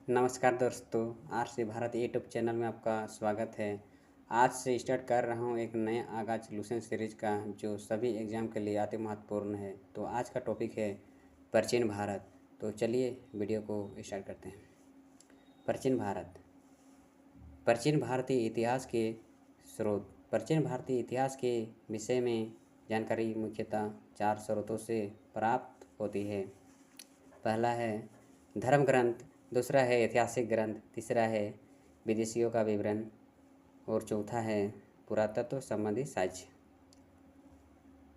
नमस्कार दोस्तों, RC Bharat YouTube channel में आपका स्वागत है। आज से स्टार्ट कर रहा हूँ एक नया आगाज सॉल्यूशन सीरीज का जो सभी एग्ज़ाम के लिए अति महत्वपूर्ण है। तो आज का टॉपिक है प्राचीन भारत। तो चलिए वीडियो को स्टार्ट करते हैं। प्राचीन भारत। प्राचीन भारतीय इतिहास के स्रोत। प्राचीन भारतीय इतिहास के विषय में जानकारी मुख्यतः 4 स्रोतों से प्राप्त होती है। पहला है धर्म ग्रंथ, दूसरा है ऐतिहासिक ग्रंथ, तीसरा है विदेशियों का विवरण और चौथा है पुरातत्व संबंधी साक्ष्य।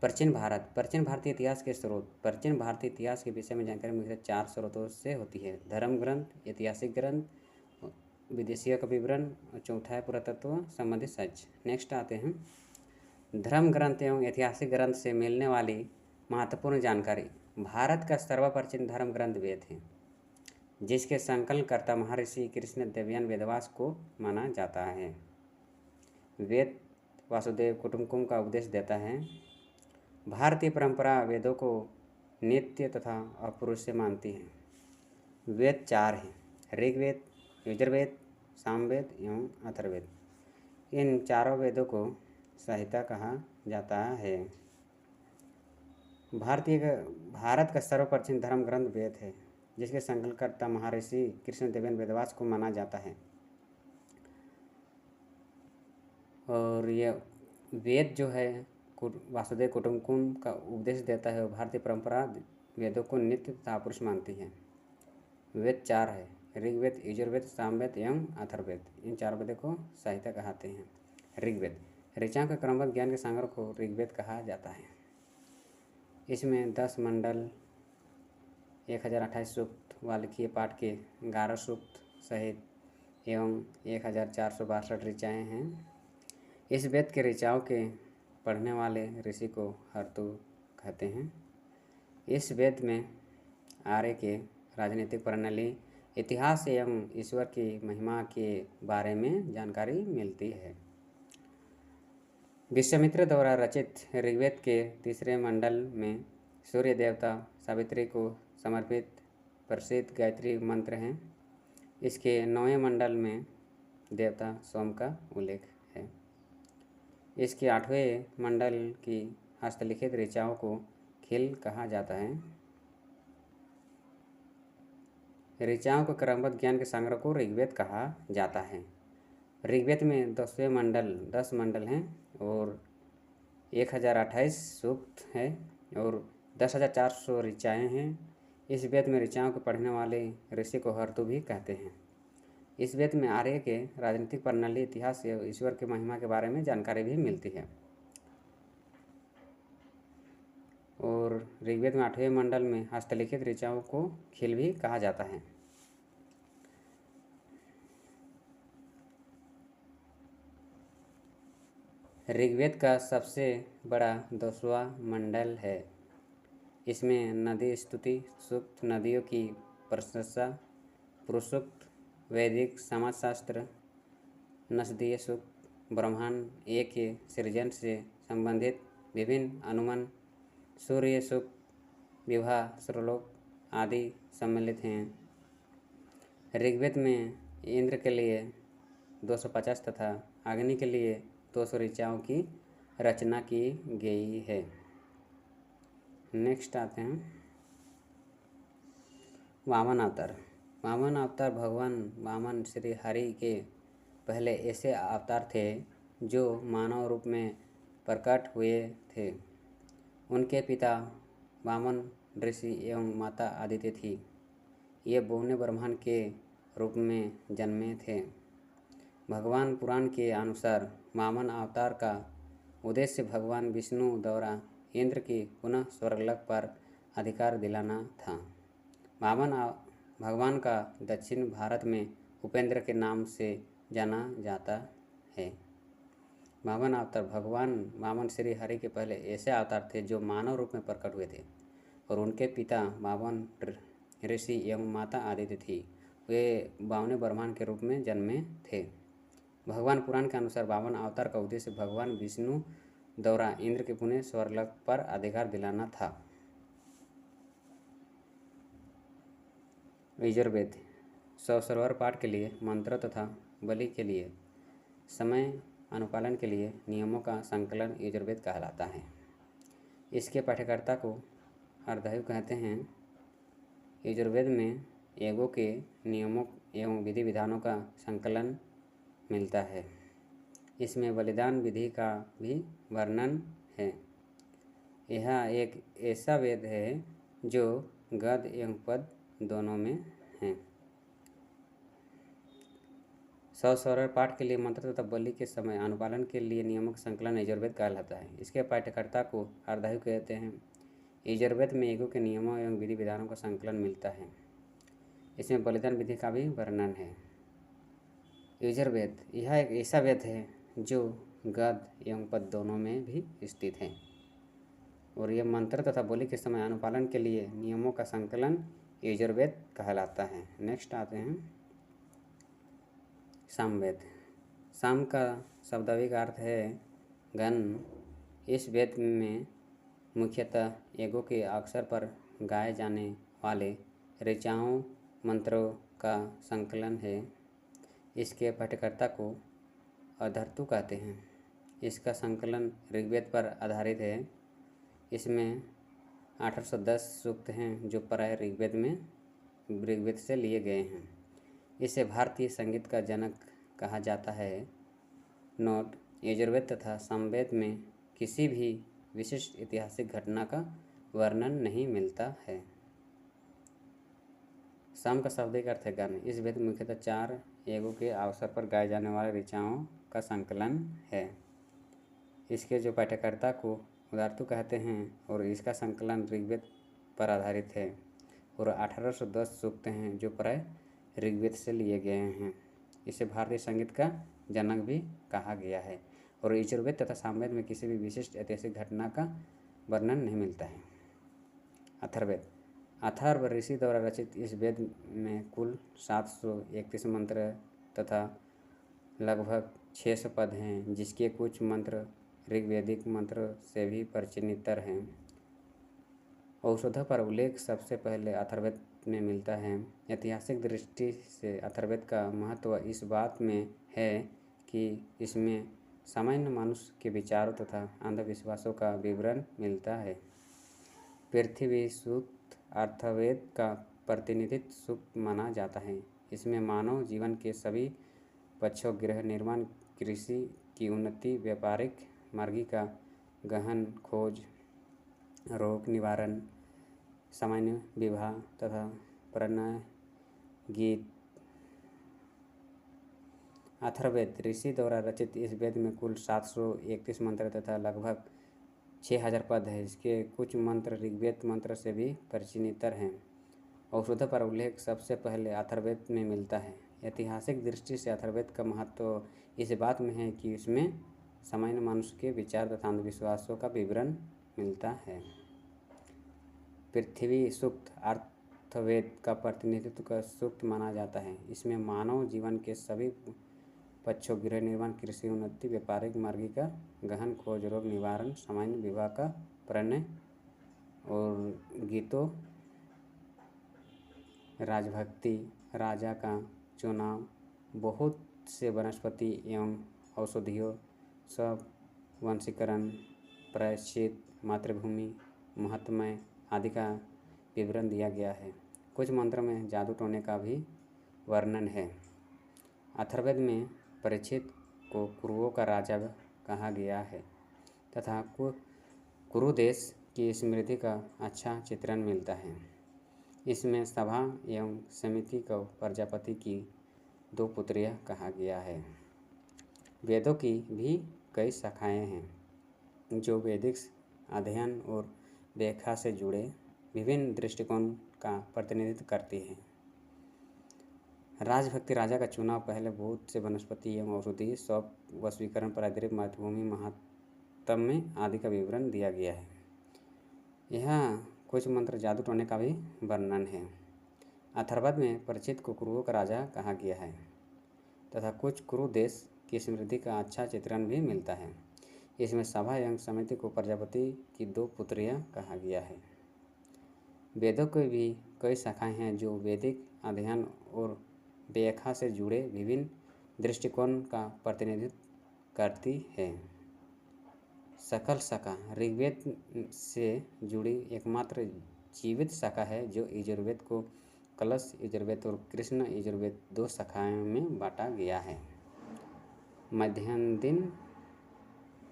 प्राचीन भारत। प्राचीन भारतीय इतिहास के स्रोत। प्राचीन भारतीय इतिहास के विषय में जानकारी मुख्यतः 4 स्रोतों से होती है। धर्म ग्रंथ, ऐतिहासिक ग्रंथ, विदेशियों का विवरण और चौथा है पुरातत्व संबंधी साक्ष्य। नेक्स्ट आते हैं धर्म ग्रंथ एवं ऐतिहासिक ग्रंथ से मिलने वाली महत्वपूर्ण जानकारी। भारत का सर्वप्राचीन धर्म ग्रंथ वेद है, जिसके संकलनकर्ता महर्षि कृष्णदेवराय वेदव्यास को माना जाता है। वेद वासुदेव कुटुंबकम का उपदेश देता है। भारतीय परंपरा वेदों को नित्य तथा अपौरुषेय मानती है। वेद 4 हैं: ऋग्वेद, यजुर्वेद, सामवेद एवं अथर्ववेद। इन चारों वेदों को संहिता कहा जाता है। भारत का सर्वप्राचीन धर्म ग्रंथ वेद है, जिसके संकलनकर्ता महर्षि कृष्णदेवराय वेदव्यास को माना जाता है। और ये वेद जो है वासुदेव कुटुंबकम का उपदेश देता है। भारतीय परंपरा वेदों को नित्य तथा अपौरुष मानती है। वेद 4 है: ऋग्वेद, यजुर्वेद, सामवेद एवं अथर्ववेद। इन 4 वेदों को संहिता कहते हैं। ऋग्वेद ऋचाओं के क्रमबद्ध ज्ञान के सागर को ऋग्वेद कहा जाता है। इसमें 10 मंडल, 1028 सूक्त, वाल्मीकि पाठ के 11 सूक्त सहित एवं 1462 ऋचाएँ हैं। इस वेद के ऋचाओं के पढ़ने वाले ऋषि को हर्तु कहते हैं। इस वेद में आर्य के राजनीतिक प्रणाली, इतिहास एवं ईश्वर की महिमा के बारे में जानकारी मिलती है। विश्वामित्र द्वारा रचित ऋग्वेद के 3 मंडल में सूर्य देवता सावित्री को समर्पित प्रसिद्ध गायत्री मंत्र हैं। इसके 9वें मंडल में देवता सोम का उल्लेख है। इसके 8वें मंडल की हस्तलिखित ऋचाओं को खिल कहा जाता है। ऋचाओं के क्रमबद्ध ज्ञान के सागर को ऋग्वेद कहा जाता है। ऋग्वेद में 10 मंडल हैं और 1028 सूक्त है और 10,400 ऋचाएँ हैं। इस वेद में ऋचाओं को पढ़ने वाले ऋषि को हर्तु भी कहते हैं। इस वेद में आर्य के राजनीतिक प्रणाली, इतिहास एवं ईश्वर की महिमा के बारे में जानकारी भी मिलती है। और ऋग्वेद में 8वें मंडल में हस्तलिखित ऋचाओं को खिल भी कहा जाता है। ऋग्वेद का सबसे बड़ा 10वां मंडल है। इसमें नदी स्तुति सूक्त, नदियों की प्रशंसा, पुरुष सूक्त, वैदिक समाजशास्त्र, नसदीय सूक्त, ब्रह्मांड एक के सृजन से संबंधित विभिन्न अनुमान, सूर्य सूक्त, विवाह, श्लोक आदि सम्मिलित हैं। ऋग्वेद में इंद्र के लिए 250 तथा अग्नि के लिए 200 ऋचाओं की रचना की गई है। नेक्स्ट आते हैं वामन अवतार। वामन अवतार भगवान वामन श्री हरि के पहले ऐसे अवतार थे जो मानव रूप में प्रकट हुए थे। उनके पिता वामन ऋषि एवं माता आदित्य थी। ये बौने ब्रह्मांड के रूप में जन्मे थे। भगवान पुराण के अनुसार वामन अवतार का उद्देश्य भगवान विष्णु द्वारा इंद्र की पुनः स्वर्गलोक पर अधिकार दिलाना था। वामन भगवान का दक्षिण भारत में उपेंद्र के नाम से जाना जाता है। वामन अवतार भगवान वामन श्री हरि के पहले ऐसे अवतार थे जो मानव रूप में प्रकट हुए थे और उनके पिता वामन ऋषि एवं माता आदित्य थी। वे 52 ब्रह्मांड के रूप में जन्मे थे। भगवान पुराण के अनुसार वामन अवतार का उद्देश्य भगवान विष्णु द्वारा इंद्र के पुण्य स्वर्गलोक पर अधिकार दिलाना था। यजुर्वेद सरोवर पाठ के लिए मंत्रों तथा बलि के लिए समय अनुपालन के लिए नियमों का संकलन यजुर्वेद कहलाता है। इसके पाठ्यकर्ता को अर्धायु कहते हैं। यजुर्वेद में यज्ञों के नियमों एवं विधि विधानों का संकलन मिलता है। इसमें बलिदान विधि का भी वर्णन है। यह एक ऐसा वेद है जो गद्य एवं पद दोनों में है। सरोवर पाठ के लिए मंत्र तथा बलि के समय अनुपालन के लिए नियमों का संकलन यजुर्वेद कहलाता है। इसके पाठ्यकर्ता को अर्धायु कहते हैं। यजुर्वेद में यज्ञों के नियमों एवं विधि विधानों का संकलन मिलता है। इसमें बलिदान विधि का भी वर्णन है। यजुर्वेद यह एक ऐसा वेद है जो गद्य एवं पद दोनों में भी स्थित है और यह मंत्र तथा बलि के समय अनुपालन के लिए नियमों का संकलन यजुर्वेद कहलाता है। नेक्स्ट आते हैं सामवेद। साम का शब्दाविक अर्थ है गण। इस वेद में मुख्यतः यज्ञों के अवसर पर गाए जाने वाले ऋचाओं मंत्रों का संकलन है। इसके पाठ्यकर्ता को अधर्तु कहते हैं। इसका संकलन ऋग्वेद पर आधारित है। इसमें 1810 सूक्त हैं जो प्राय ऋग्वेद से लिए गए हैं। इसे भारतीय संगीत का जनक कहा जाता है। नोट: यजुर्वेद तथा सामवेद में किसी भी विशिष्ट ऐतिहासिक घटना का वर्णन नहीं मिलता है। साम का शाब्दिक अर्थ है गान। इस वेद में मुख्यतः 4 यज्ञों के अवसर पर गाए जाने वाले ऋचाओं का संकलन है। इसके जो पाठ्यकर्ता को उदारतु कहते हैं और इसका संकलन ऋग्वेद पर आधारित है और 1810 सूक्त हैं जो प्राय ऋग्वेद से लिए गए हैं। इसे भारतीय संगीत का जनक भी कहा गया है और यजुर्वेद तथा सामवेद में किसी भी विशिष्ट ऐतिहासिक घटना का वर्णन नहीं मिलता है। अथर्ववेद। अथर्व ऋषि द्वारा रचित इस वेद में कुल 731 मंत्र तथा लगभग 600 पद हैं, जिसके कुछ मंत्र ऋग्वेदिक मंत्र से भी परिचितर हैं। औषधों पर उल्लेख सबसे पहले अथर्ववेद में मिलता है। ऐतिहासिक दृष्टि से अथर्ववेद का महत्व इस बात में है कि इसमें सामान्य मनुष्य के विचारों तथा अंधविश्वासों का विवरण मिलता है। पृथ्वी सूक्त अथर्ववेद का प्रतिनिधित्व सूक्त माना जाता है। इसमें मानव जीवन के सभी पक्षों गृह निर्माण, कृषि की उन्नति, व्यापारिक मार्गी का गहन खोज, रोग निवारण, सामान्य विवाह तथा प्रणय गीत। अथर्ववेद ऋषि द्वारा रचित इस वेद में कुल 731 मंत्र तथा लगभग 6000 पद है। इसके कुछ मंत्र ऋग्वेद मंत्र से भी परिचितर हैं। औषधों पर उल्लेख सबसे पहले अथर्ववेद में मिलता है। ऐतिहासिक दृष्टि से अथर्ववेद का महत्व इस बात में है कि इसमें सामान्य मनुष्य के विचार तथा अंधविश्वासों का विवरण मिलता है। पृथ्वी सूक्त अथर्ववेद का प्रतिनिधित्व का सूक्त माना जाता है। इसमें मानव जीवन के सभी पक्षों गृह निर्माण, कृषि उन्नति, व्यापारिक मार्गी का गहन खोज, रोग निवारण, सामान्य विवाह का प्रणय और गीतों, राजभक्ति, राजा का चुनाव, बहुत से वनस्पति एवं औषधियों, सब वंशीकरण, प्रायश्चित, मातृभूमि, महात्म्य आदि का विवरण दिया गया है। कुछ मंत्रों में जादू टोने का भी वर्णन है। अथर्ववेद में परीक्षित को कुरुओं का राजा कहा गया है तथा कुरु देश की समृद्धि का अच्छा चित्रण मिलता है। इसमें सभा एवं समिति को प्रजापति की 2 पुत्रियां कहा गया है। वेदों की भी कई शाखाएं हैं जो वैदिक अध्ययन और व्याख्या से जुड़े विभिन्न दृष्टिकोण का प्रतिनिधित्व करती हैं। राजभक्ति, राजा का चुनाव, पहले बहुत से वनस्पति एवं औषधि, सब वशीकरण पर आधारित, मातृभूमि, महात्म्य आदि का विवरण दिया गया है। यहाँ कुछ मंत्र जादू टोने का भी वर्णन है। अथर्ववेद में परीक्षित को कुरुओं का राजा कहा गया है तथा कुछ कुरु देश की समृद्धि का अच्छा चित्रण भी मिलता है। इसमें सभा एवं समिति को प्रजापति की 2 पुत्रियां कहा गया है। वेदों की भी कई शाखाएं हैं जो वैदिक अध्ययन और व्याख्या से जुड़े विभिन्न दृष्टिकोण का प्रतिनिधित्व करती है। सकल शाखा ऋग्वेद से जुड़ी एकमात्र जीवित शाखा है जो यजुर्वेद को कलश यजुर्वेद और कृष्ण यजुर्वेद दो शाखाओं में बांटा गया है। मध्यान्ह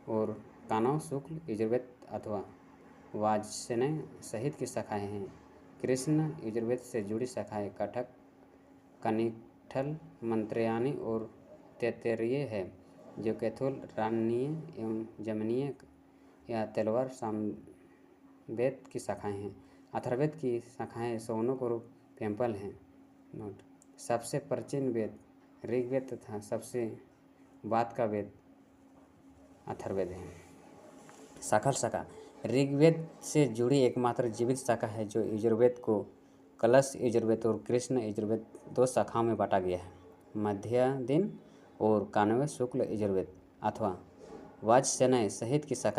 और कानव शुक्ल यजुर्वेद अथवा वाजसेन सहित की शाखाएं हैं। कृष्ण यजुर्वेद से जुड़ी शाखाएं कटक, कनिष्ठल, मंत्रयानी और तैत्तिरीय है, जो कैथोल, राणीय एवं जमनीय या तलवार सामवेद की शाखाएं हैं। अथर्ववेद की शाखाएं सौनक और पेंपल हैं। नोट: सबसे प्राचीन वेद ऋग्वेद तथा सबसे बाद का वेद अथर्ववेद है। सकल शाखा ऋग्वेद से जुड़ी एकमात्र जीवित शाखा है जो यजुर्वेद को कलश यजुर्वेद और कृष्ण यजुर्वेद दो शाखाओं में बांटा गया है। मध्यान्ह और कानव शुक्ल यजुर्वेद अथवा वाजसेन सहित की शाखा